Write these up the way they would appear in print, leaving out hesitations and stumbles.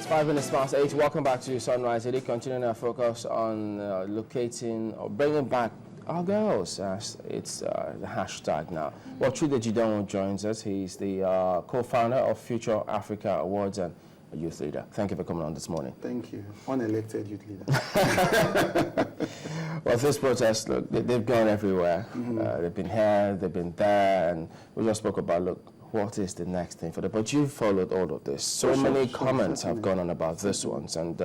5 minutes past 8. Welcome back to Sunrise. Today, continuing our focus on locating or bringing back our girls. It's the hashtag now. Well, Chude Jideonwo joins us. He's the co-founder of Future Africa Awards and a youth leader. Thank you for coming on this morning. Thank you. Unelected youth leader. Well, this protest, look, they've gone everywhere. They've been here, they've been there, and we just spoke about, look, what is the next thing for them? But you've followed all of this. So many comments have gone on about this ones. And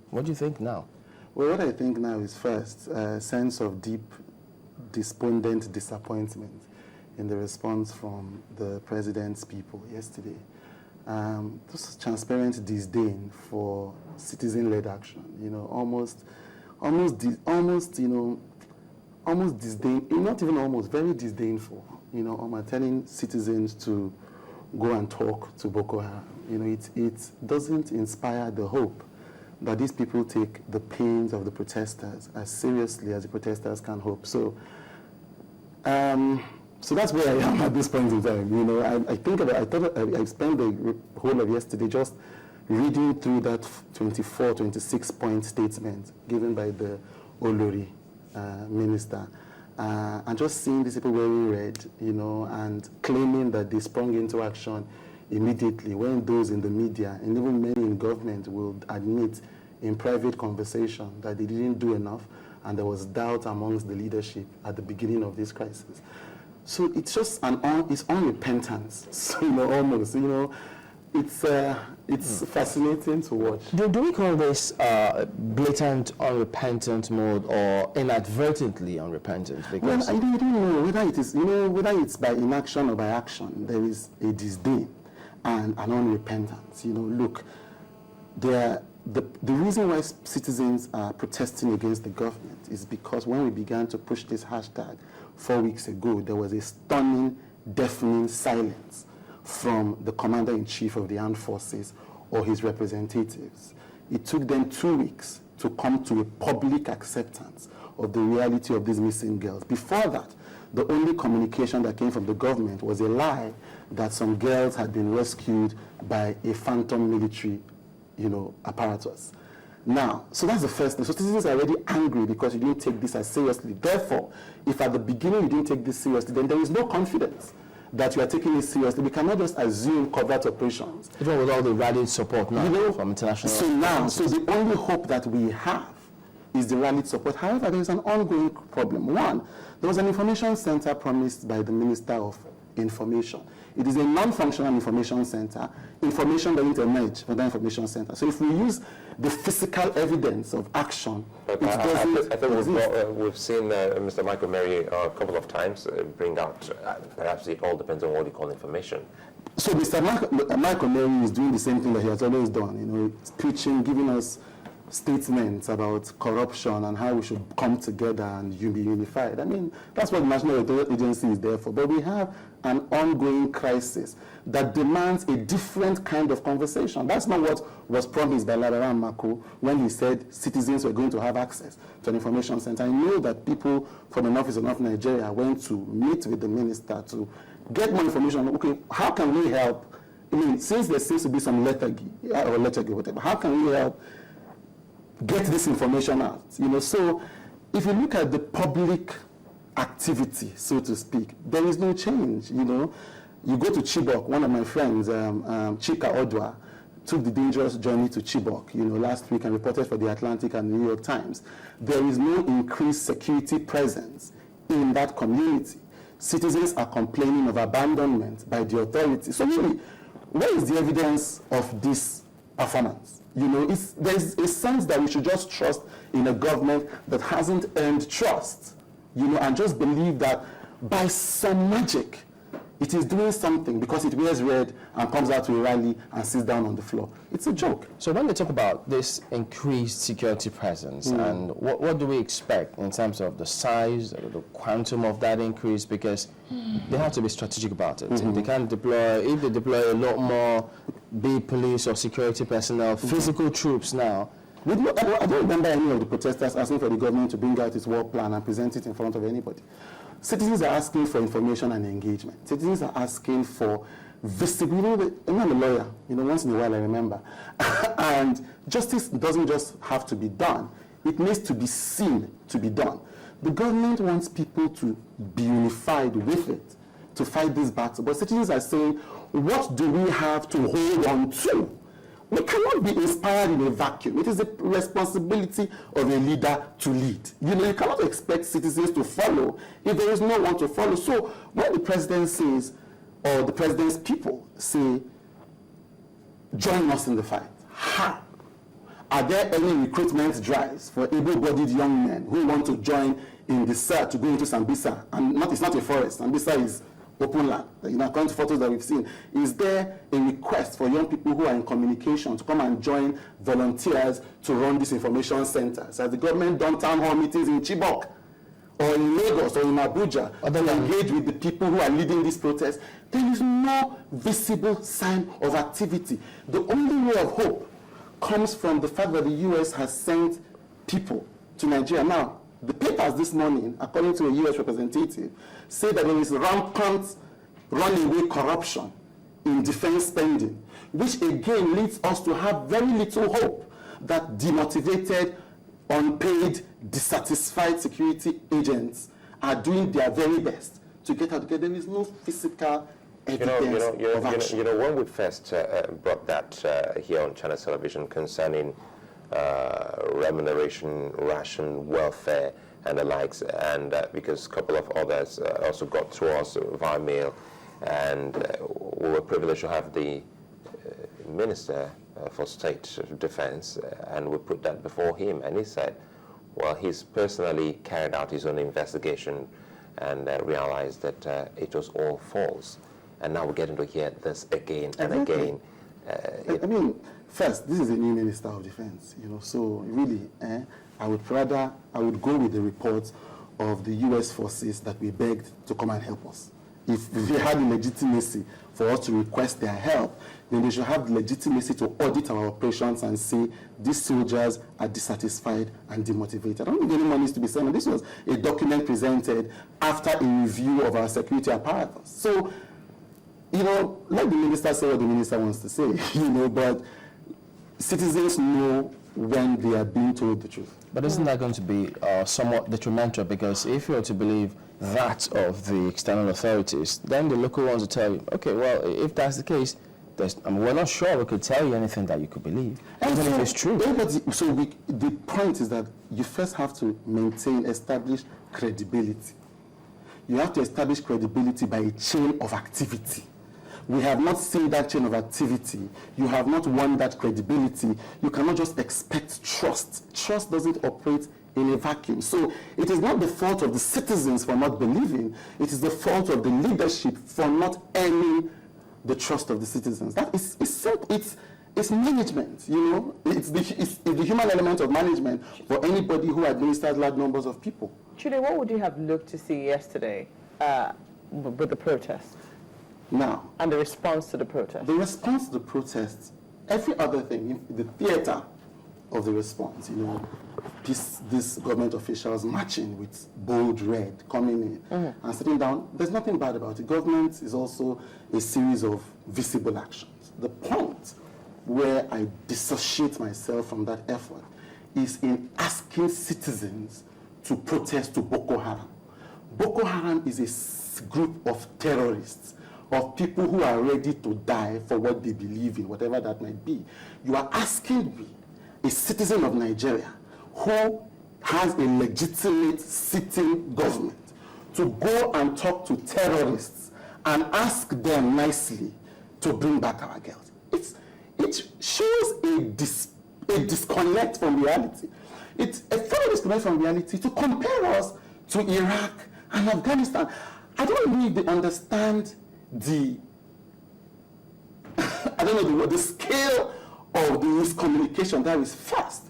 what do you think now? Well, what I think now is first, a sense of deep, despondent disappointment in the response from the president's people yesterday. Just transparent disdain for citizen-led action. You know, almost disdain, not even almost, very disdainful. You know, telling citizens to go and talk to Boko Haram. You know, it doesn't inspire the hope that these people take the pains of the protesters as seriously as the protesters can hope. So that's where I am at this point in time. You know, I spent the whole of yesterday just reading through that 24, 26-point statement given by the Olori minister. And just seeing these people wearing red, you know, and claiming that they sprung into action immediately when those in the media and even many in government will admit in private conversation that they didn't do enough and there was doubt amongst the leadership at the beginning of this crisis. So it's just it's unrepentance, so, you know, almost, you know, it's fascinating to watch. Do we call this blatant unrepentant mode or inadvertently unrepentant? Because well, I don't know whether it is, you know, whether it's by inaction or by action. There is a disdain and an unrepentance. You know, look, the reason why citizens are protesting against the government is because when we began to push this hashtag 4 weeks ago, there was a stunning, deafening silence from the commander-in-chief of the armed forces or his representatives. It took them 2 weeks to come to a public acceptance of the reality of these missing girls. Before that, the only communication that came from the government was a lie that some girls had been rescued by a phantom military, you know, apparatus. Now, so that's the first thing. So citizens are already angry because you didn't take this as seriously. Therefore, if at the beginning you didn't take this seriously, then there is no confidence that you are taking it seriously. We cannot just assume covert operations. Even with all the rallied support now, you know, from international... So the only hope that we have is the rallied support. However, there is an ongoing problem. One, there was an information center promised by the Minister of Information. It is a non-functional information center. Information doesn't emerge from that information center. So if we use the physical evidence of action, I think we've seen Mr. Michael Mary a couple of times bring out, perhaps it all depends on what you call information. So Mr. Michael Mary is doing the same thing that he has always done, you know, preaching, giving us statements about corruption and how we should come together and be unified. I mean, that's what the National Agency is there for. But we have an ongoing crisis that demands a different kind of conversation. That's not what was promised by Labaran Mako when he said citizens were going to have access to an information center. I know that people from the North East of Nigeria went to meet with the minister to get more information. Okay, how can we help? I mean, since there seems to be some lethargy, whatever, how can we help get this information out? You know, so if you look at the public activity, so to speak, there is no change. You know, you go to Chibok. One of my friends, Chika Odwa, took the dangerous journey to Chibok, you know, last week and reported for the Atlantic and New York Times. There is no increased security presence in that community. Citizens are complaining of abandonment by the authorities. So really, where is the evidence of this performance? You know, there's a sense that we should just trust in a government that hasn't earned trust, you know, and just believe that by some magic, it is doing something because it wears red and comes out to a rally and sits down on the floor. It's a joke. So when they talk about this increased security presence, and what do we expect in terms of the size, the quantum of that increase? Because they have to be strategic about it. They can't deploy, if they deploy a lot more, be police or security personnel, physical troops now. I don't remember any of the protesters asking for the government to bring out its war plan and present it in front of anybody. Citizens are asking for information and engagement. Citizens are asking for visible. I'm a lawyer, once in a while I remember. And justice doesn't just have to be done. It needs to be seen to be done. The government wants people to be unified with it, to fight this battle. But citizens are saying, what do we have to hold on to? We cannot be inspired in a vacuum. It is the responsibility of a leader to lead. You cannot expect citizens to follow if there is no one to follow. So when the president says, or the president's people say, join us in the fight, how? Are there any recruitment drives for able-bodied young men who want to join in the sect to go into Sambisa? And it's not a forest. Sambisa is open land. According to photos that we've seen, is there a request for young people who are in communication to come and join volunteers to run these information centers? Has the government done town hall meetings in Chibok, or in Lagos, or in Abuja, to engage with the people who are leading these protests? There is no visible sign of activity. The only way of hope comes from the fact that the U.S. has sent people to Nigeria. Now, the papers this morning, according to a U.S. representative, say that there is rampant runaway corruption in defense spending, which again leads us to have very little hope that demotivated, unpaid, dissatisfied security agents are doing their very best to get out. There is no physical evidence of action. When we first brought that here on Channel Television concerning remuneration, ration, welfare, and the likes, and because a couple of others also got to us via mail, and we were privileged to have the Minister for State Defense, and we put that before him, and he said, well, he's personally carried out his own investigation and realized that it was all false. And now we're getting to hear this again and again. First, this is a new Minister of Defense, so really, I would go with the reports of the U.S. forces that we begged to come and help us. If they had the legitimacy for us to request their help, then they should have the legitimacy to audit our operations and say these soldiers are dissatisfied and demotivated. I don't think any money is to be sent. This was a document presented after a review of our security apparatus. So, let the minister say what the minister wants to say, but citizens know when they are being told the truth. But isn't that going to be somewhat detrimental? Because if you're to believe that of the external authorities, then the local ones will tell you, okay, well, if that's the case, we're not sure we could tell you anything that you could believe, even if it's true. The point is that you first have to establish credibility. You have to establish credibility by a chain of activity. We have not seen that chain of activity. You have not won that credibility. You cannot just expect trust. Trust doesn't operate in a vacuum. So it is not the fault of the citizens for not believing. It is the fault of the leadership for not earning the trust of the citizens. That is simple. It's management, It's the human element of management for anybody who administers large numbers of people. Chude, what would you have looked to see yesterday with the protests? Now, and the response to the protest? The response to the protests, every other thing, the theater of the response, these government officials marching with bold red, coming in and sitting down, there's nothing bad about it. Government is also a series of visible actions. The point where I dissociate myself from that effort is in asking citizens to protest to Boko Haram. Boko Haram is a group of terrorists, of people who are ready to die for what they believe in, whatever that might be. You are asking me, a citizen of Nigeria, who has a legitimate sitting government, to go and talk to terrorists and ask them nicely to bring back our girls. It shows a disconnect from reality. It's a further disconnect from reality to compare us to Iraq and Afghanistan. I don't really understand the scale of the miscommunication that is fast.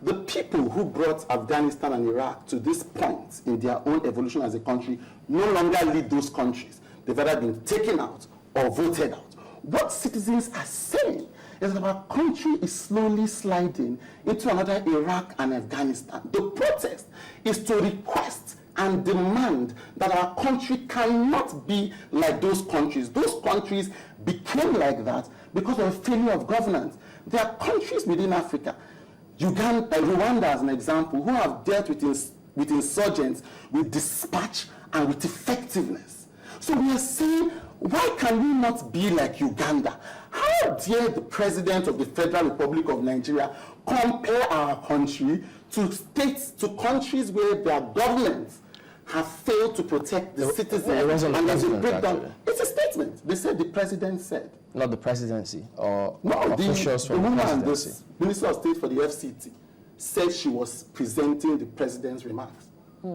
The people who brought Afghanistan and Iraq to this point in their own evolution as a country no longer lead those countries. They've either been taken out or voted out. What citizens are saying is that our country is slowly sliding into another Iraq and Afghanistan. The protest is to request and demand that our country cannot be like those countries. Those countries became like that because of a failure of governance. There are countries within Africa, Uganda, Rwanda as an example, who have dealt with insurgents with dispatch and with effectiveness. So we are saying, why can we not be like Uganda? How dare the President of the Federal Republic of Nigeria compare our country to states, to countries where their governments have failed to protect the citizens, and there's a breakdown. It's a statement. They said the President said. Not the presidency or No, officials from the presidency. The Minister of State for the FCT said she was presenting the President's remarks.